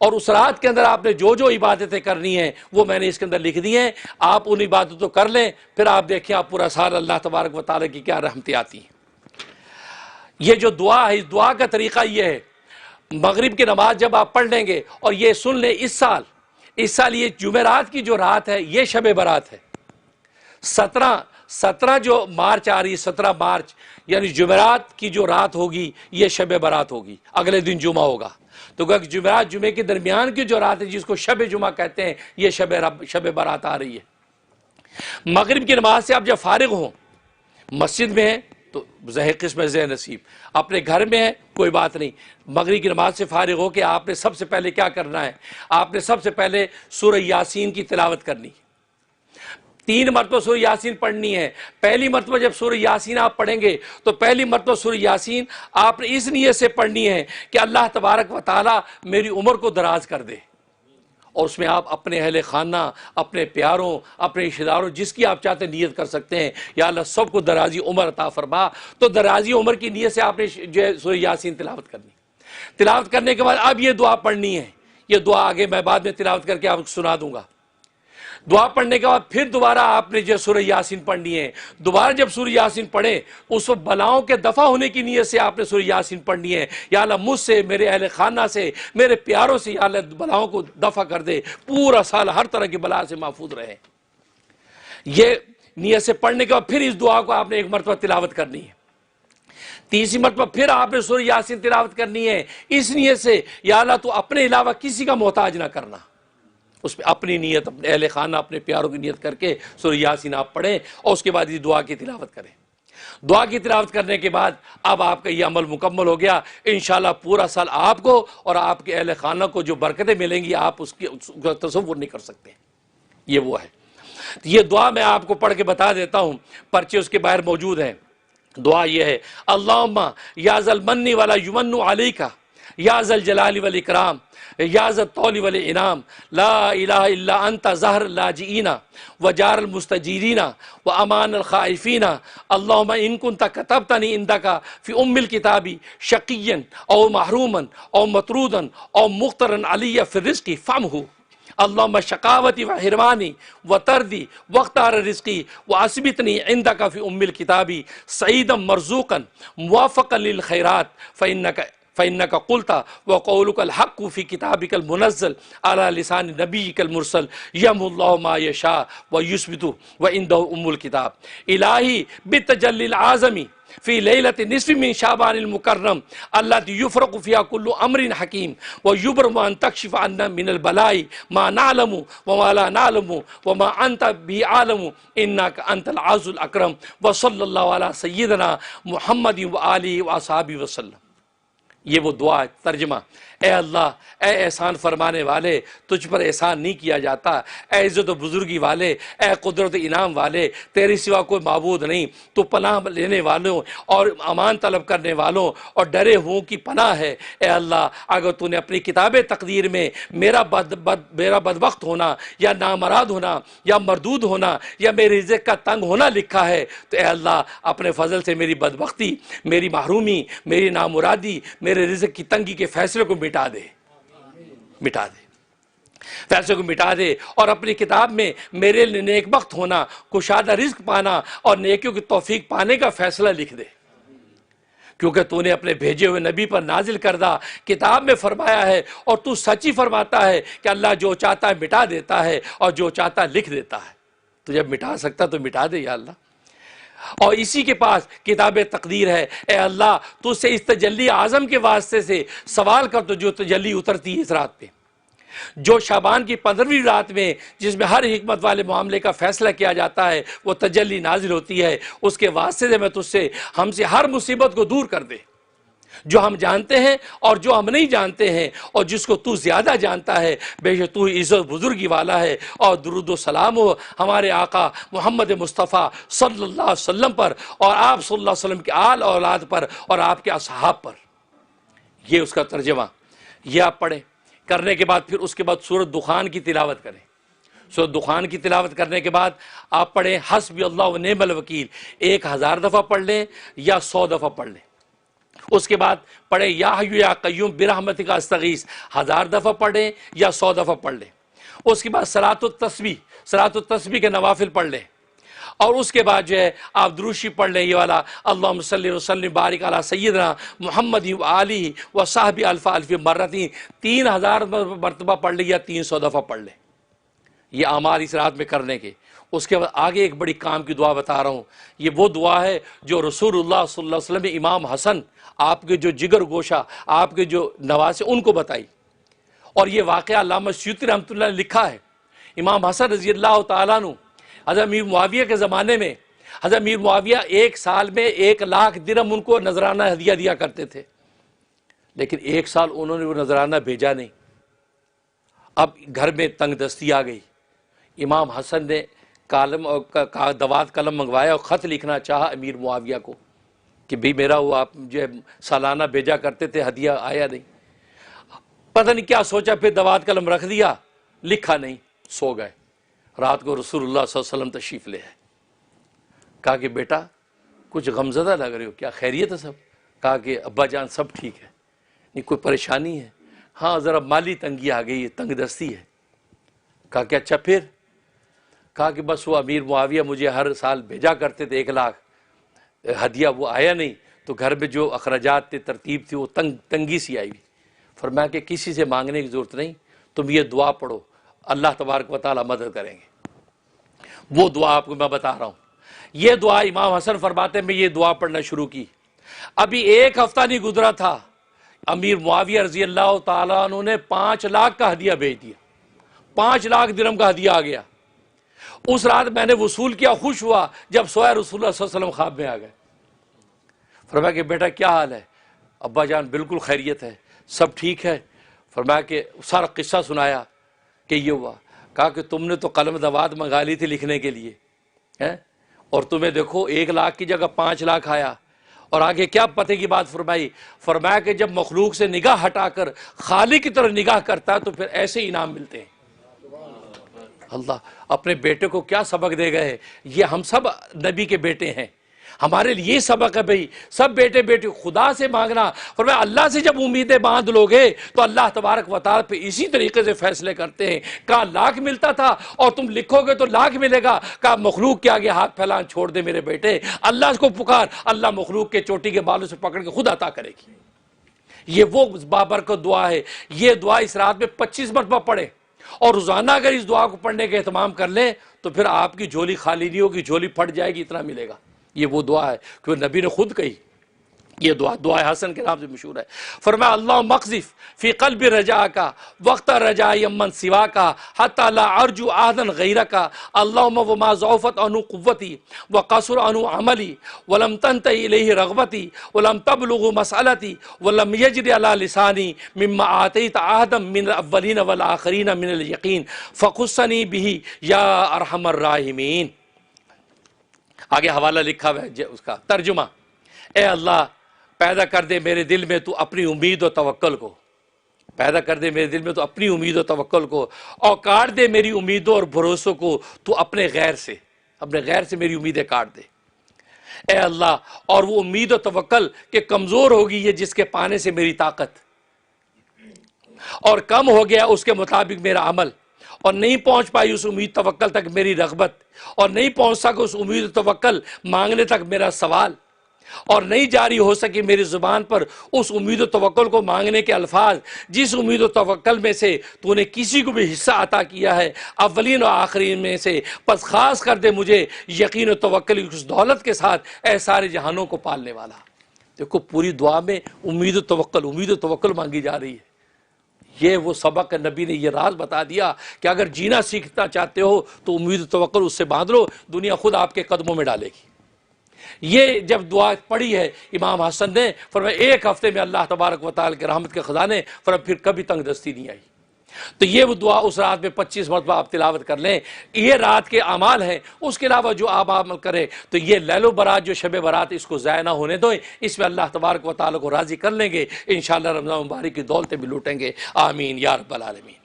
اور اس رات کے اندر آپ نے جو جو عبادتیں کرنی ہیں وہ میں نے اس کے اندر لکھ دی ہیں، آپ ان عبادتوں کر لیں، پھر آپ دیکھیں آپ پورا سال اللہ تبارک و تعالیٰ کی کیا رحمتیں آتی ہیں۔ یہ جو دعا ہے، اس دعا کا طریقہ یہ ہے، مغرب کی نماز جب آپ پڑھ لیں گے، اور یہ سن لیں اس سال یہ جمعرات کی جو رات ہے یہ شب برات ہے، 17 جو مارچ آ رہی ہے، 17 مارچ یعنی جمعرات کی جو رات ہوگی یہ شب برات ہوگی، اگلے دن جمعہ ہوگا، تو کہ جمعرات جمعے کے درمیان کی جو رات ہے جس کو شب جمعہ کہتے ہیں یہ شب برات آ رہی ہے۔ مغرب کی نماز سے آپ جب فارغ ہوں، مسجد میں ہیں تو زہ قسم زہ نصیب، اپنے گھر میں ہے کوئی بات نہیں، مغرب کی نماز سے فارغ ہو کے آپ نے سب سے پہلے کیا کرنا ہے، آپ نے سب سے پہلے سورہ یاسین کی تلاوت کرنی، 3 مرتبہ سورہ یاسین پڑھنی ہے۔ پہلی مرتبہ جب سورہ یاسین آپ پڑھیں گے تو پہلی مرتبہ سورہ یاسین آپ نے اس نیت سے پڑھنی ہے کہ اللہ تبارک و تعالی میری عمر کو دراز کر دے، اور اس میں آپ اپنے اہل خانہ، اپنے پیاروں، اپنے رشتہ داروں، جس کی آپ چاہتے نیت کر سکتے ہیں، یا اللہ سب کو درازی عمر عطا فرما، تو درازی عمر کی نیت سے آپ نے جو ہے سورہ یاسین تلاوت کرنی۔ تلاوت کرنے کے بعد اب یہ دعا پڑھنی ہے، یہ دعا آگے میں بعد میں تلاوت کر کے آپ کو سنا دوں گا۔ دعا پڑھنے کے بعد پھر دوبارہ آپ نے جو سورہ یاسین پڑھنی ہے، دوبارہ جب سورہ یاسین پڑھیں اس وقت بلاؤں کے دفع ہونے کی نیت سے آپ نے سورہ یاسین پڑھنی ہے، یا اللہ مجھ سے، میرے اہل خانہ سے، میرے پیاروں سے یا اللہ بلاؤں کو دفع کر دے، پورا سال ہر طرح کی بلا سے محفوظ رہے۔ یہ نیت سے پڑھنے کے بعد پھر اس دعا کو آپ نے ایک مرتبہ تلاوت کرنی ہے، تیسری مرتبہ پھر آپ نے سورہ یاسین تلاوت کرنی ہے، اس نیت سے یا اللہ تو اپنے علاوہ کسی کا محتاج نہ کرنا، اس میں اپنی نیت، اپنے اہل خانہ، اپنے پیاروں کی نیت کر کے سورہ یاسین آپ پڑھیں، اور اس کے بعد یہ دعا کی تلاوت کریں۔ دعا کی تلاوت کرنے کے بعد اب آپ کا یہ عمل مکمل ہو گیا، انشاءاللہ پورا سال آپ کو اور آپ کے اہل خانہ کو جو برکتیں ملیں گی آپ اس کا تصور نہیں کر سکتے۔ یہ وہ ہے، یہ دعا میں آپ کو پڑھ کے بتا دیتا ہوں، پرچے اس کے باہر موجود ہیں۔ دعا یہ ہے، اللہم یا ذا المن ولا یمن علیک یا ذا الجلال والاکرام یا ذا الطول والانعام لا الہ الا انت ظہر اللاجئین وجار المستجیرین وامان الخائفین اللہم ان کنت کتبتنی عندک فی ام الکتاب شقیا او محروما او مطرودا او مخترا علی فی الرزق فامہ اللہم شقاوتی و حرمانی و تردی واختار رزقی و اثبتنی عندک فی ام الکتاب سعیدا مرزوقا موافقا للخیرات فإنك قلت وقولك الحق في كتابك المنزل على لسان نبيك المرسل يمحو الله ما يشاء ويثبت وعنده أم الكتاب إلهي بالتجلي العظم في ليلة نصف من شعبان المكرم التي يفرق فيها كل أمر حكيم ويبرم أن تكشف عنا من البلاء ما نعلم وما لا نعلم وما أنت به عالم إنك أنت العز الأكرم وصلى الله على سيدنا محمد وآله وأصحابه وسلم۔ یہ وہ دعا ہے۔ ترجمہ، اے اللہ، اے احسان فرمانے والے، تجھ پر احسان نہیں کیا جاتا، اے عزت و بزرگی والے، اے قدرت انعام والے، تیرے سوا کوئی معبود نہیں، تو پناہ لینے والوں اور امان طلب کرنے والوں اور ڈرے ہوں کی پناہ ہے۔ اے اللہ، اگر تو نے اپنی کتاب تقدیر میں میرا بدبخت ہونا یا نامراد ہونا یا مردود ہونا یا میرے رزق کا تنگ ہونا لکھا ہے تو اے اللہ اپنے فضل سے میری بدبختی، میری محرومی، میری نامرادی، میرے رزق کی تنگی کے فیصلے کو مٹا دے، فیصلے کو مٹا دے، اور اپنی کتاب میں میرے لیے نیک بخت ہونا، کشادہ رزق پانا اور نیکیوں کی توفیق پانے کا فیصلہ لکھ دے، کیونکہ تو نے اپنے بھیجے ہوئے نبی پر نازل کردہ کتاب میں فرمایا ہے، اور تو سچی فرماتا ہے کہ اللہ جو چاہتا ہے مٹا دیتا ہے اور جو چاہتا ہے لکھ دیتا ہے، تو جب مٹا سکتا تو مٹا دے یا اللہ۔ اور اسی کے پاس کتاب تقدیر ہے۔ اے اللہ، تو اس سے اس تجلی اعظم کے واسطے سے سوال کر تو جو تجلی اترتی ہے اس رات پہ، جو شعبان کی 15ویں رات میں جس میں ہر حکمت والے معاملے کا فیصلہ کیا جاتا ہے وہ تجلی نازل ہوتی ہے، اس کے واسطے سے میں تجھ سے ہم سے ہر مصیبت کو دور کر دے، جو ہم جانتے ہیں اور جو ہم نہیں جانتے ہیں، اور جس کو تو زیادہ جانتا ہے، بے شک تو عزت بزرگی والا ہے۔ اور درود و سلام ہو ہمارے آقا محمد مصطفیٰ صلی اللہ علیہ وسلم پر، اور آپ صلی اللہ علیہ وسلم کے آل اولاد پر اور آپ کے اصحاب پر۔ یہ اس کا ترجمہ، یہ آپ پڑھیں۔ کرنے کے بعد پھر اس کے بعد سورۃ دخان کی تلاوت کریں۔ سورۃ دخان کی تلاوت کرنے کے بعد آپ پڑھیں حسبی اللہ و نعم الوکیل، 1000 دفعہ پڑھ لیں یا 100 دفعہ پڑھ لیں۔ اس کے بعد پڑھیں یا حی یا قیوم برحمتک استغیث 1000 دفعہ پڑھیں یا 100 دفعہ پڑھ لیں۔ اس کے بعد صلاۃ التسبیح کے نوافل پڑھ لیں، اور اس کے بعد جو ہے آپ درود شریف پڑھ لیں، یہ والا اللہم صلی وسلم بارک علی سیدنا محمد و آلہ و صحبہ الف الف مرتین 3000 مرتبہ پڑھ لیں یا 300 دفعہ پڑھ لیں، یہ اعمال اس رات میں کرنے کے۔ اس کے بعد آگے ایک بڑی کام کی دعا بتا رہا ہوں، یہ وہ دعا ہے جو رسول اللہ صلی اللہ علیہ وسلم نے امام حسن، آپ کے جو جگر گوشہ، آپ کے جو نواسے، ان کو بتائی، اور یہ واقعہ علامہ سیوطی رحمۃ اللہ نے لکھا ہے۔ امام حسن رضی اللہ تعالیٰ عنہ حضرت امیر معاویہ کے زمانے میں، حضرت امیر معاویہ ایک سال میں 1,00,000 درہم ان کو نذرانہ ہدیہ دیا کرتے تھے، لیکن ایک سال انہوں نے وہ نذرانہ بھیجا نہیں۔ اب گھر میں تنگ دستی آ گئی، امام حسن نے دوات قلم منگوایا اور خط لکھنا چاہا امیر معاویہ کو کہ بھئی میرا وہ آپ جو ہے سالانہ بھیجا کرتے تھے، ہدیہ آیا نہیں۔ پتہ نہیں کیا سوچا، پھر دوات قلم رکھ دیا، لکھا نہیں، سو گئے۔ رات کو رسول اللہ صلی اللہ علیہ وسلم تشریف لے آئے، کہا کہ بیٹا کچھ غمزدہ لگ رہے ہو، کیا خیریت ہے سب؟ کہا کہ ابا جان سب ٹھیک ہے، نہیں کوئی پریشانی ہے؟ ہاں ذرا مالی تنگی آ گئی ہے، تنگ دستی ہے۔ کہا کہ اچھا پھر؟ کہا کہ بس وہ امیر معاویہ مجھے ہر سال بھیجا کرتے تھے 1,00,000 ہدیہ، وہ آیا نہیں، تو گھر میں جو اخراجات تھے، ترتیب تھی، وہ تنگی سی آئی ہوئی۔ فرمایا کہ کسی سے مانگنے کی ضرورت نہیں، تم یہ دعا پڑھو، اللہ تبارک و تعالیٰ مدد کریں گے۔ وہ دعا آپ کو میں بتا رہا ہوں، یہ دعا امام حسن فرماتے ہیں میں یہ دعا پڑھنا شروع کی، ابھی 1 ہفتہ نہیں گزرا تھا، امیر معاویہ رضی اللہ تعالیٰ عنہ نے 5,00,000 کا ہدیہ بھیج دیا، 5,00,000 درہم کا ہدیہ آ گیا۔ اس رات میں نے وصول کیا، خوش ہوا، جب سویا رسول اللہ صلی اللہ علیہ وسلم خواب میں آ گئے۔ فرمایا کہ بیٹا کیا حال ہے؟ ابا جان بالکل خیریت ہے، سب ٹھیک ہے۔ فرمایا کہ سارا قصہ سنایا کہ یہ ہوا۔ کہا کہ تم نے تو قلم دوات منگا لی تھی لکھنے کے لیے، اور تمہیں دیکھو 1,00,000 کی جگہ 5,00,000 آیا۔ اور آگے کیا پتہ کی بات فرمائی؟ فرمایا کہ جب مخلوق سے نگاہ ہٹا کر خالق کی طرف نگاہ کرتا ہے تو پھر ایسے انعام ملتے ہیں۔ اللہ اپنے بیٹے کو کیا سبق دے گئے، یہ ہم سب نبی کے بیٹے ہیں، ہمارے لیے سبق ہے بھئی، سب بیٹے بیٹی خدا سے مانگنا۔ فرمایا اللہ سے جب امیدیں باندھ لوگے تو اللہ تبارک و تعالیٰ پہ اسی طریقے سے فیصلے کرتے ہیں۔ کہا 1,00,000 ملتا تھا اور تم لکھو گے تو 1,00,000 ملے گا، کہا مخلوق کے آگے ہاتھ پھیلانا چھوڑ دے میرے بیٹے، اللہ کو پکار، اللہ مخلوق کے چوٹی کے بالوں سے پکڑ کے خود عطا کرے گی۔ یہ وہ بابرکت دعا ہے، یہ دعا اس رات میں 25 مرتبہ پڑھے، اور روزانہ اگر اس دعا کو پڑھنے کا اہتمام کر لیں تو پھر آپ کی جھولی خالی نہیں ہوگی، جھولی پھٹ جائے گی، اتنا ملے گا۔ یہ وہ دعا ہے کیونکہ نبی نے خود کہی، یہ دعا حسن کے نام سے مشہور ہے۔ فرمایا اللہم اقذف فی قلب رجاءک وقت رجاء من سواک حتی لا ارجو احدا غیرک اللہم وما ضعفت عنہ قوتی وقصر عنہ عملی ولم تنتهی الیہ رغبتی ولم تبلغ مسألتی ولم یجری علی لسانی مما آتیت احدا من الاولین والآخرین من الیقین فخصنی بہ یا ارحم الراحمین۔ آگے حوالہ لکھا ہوا ہے اس کا ترجمہ، اے اللہ پیدا کر دے میرے دل میں تو اپنی امید و توکل کو، پیدا کر دے میرے دل میں تو اپنی امید و توکل کو، اور کاٹ دے میری امیدوں اور بھروسوں کو تو اپنے غیر سے میری امیدیں کاٹ دے اے اللہ۔ اور وہ امید و توکل کہ کمزور ہوگی یہ جس کے پانے سے میری طاقت، اور کم ہو گیا اس کے مطابق میرا عمل، اور نہیں پہنچ پائی اس امید توکل تک میری رغبت، اور نہیں پہنچ سکا اس امید توکل مانگنے تک میرا سوال، اور نہیں جاری ہو سکی میری زبان پر اس امید و توکل کو مانگنے کے الفاظ جس امید و توکل میں سے تو نے کسی کو بھی حصہ عطا کیا ہے اولین و آخرین میں سے، پس خاص کر دے مجھے یقین و توکل کی اس دولت کے ساتھ اے سارے جہانوں کو پالنے والا۔ دیکھو پوری دعا میں امید و توکل مانگی جا رہی ہے۔ یہ وہ سبق ہے، نبی نے یہ راز بتا دیا کہ اگر جینا سیکھنا چاہتے ہو تو امید و توکل اس سے باندھ لو، دنیا خود آپ کے قدموں میں ڈالے گی۔ یہ جب دعا پڑھی ہے امام حسن نے، فرمایا 1 ہفتے میں اللہ تبارک و تعالی کے رحمت کے خزانے، فرمایا پھر کبھی تنگ دستی نہیں آئی۔ تو یہ وہ دعا اس رات میں 25 مرتبہ آپ تلاوت کر لیں، یہ رات کے اعمال ہیں۔ اس کے علاوہ جو آپ عمل کریں تو یہ لیل و برات جو شب برات اس کو ضائع نہ ہونے دیں، اس میں اللہ تبارک و تعالی کو راضی کر لیں گے، انشاءاللہ رمضان مبارک کی دولتیں بھی لوٹیں گے۔ آمین یا رب العالمین۔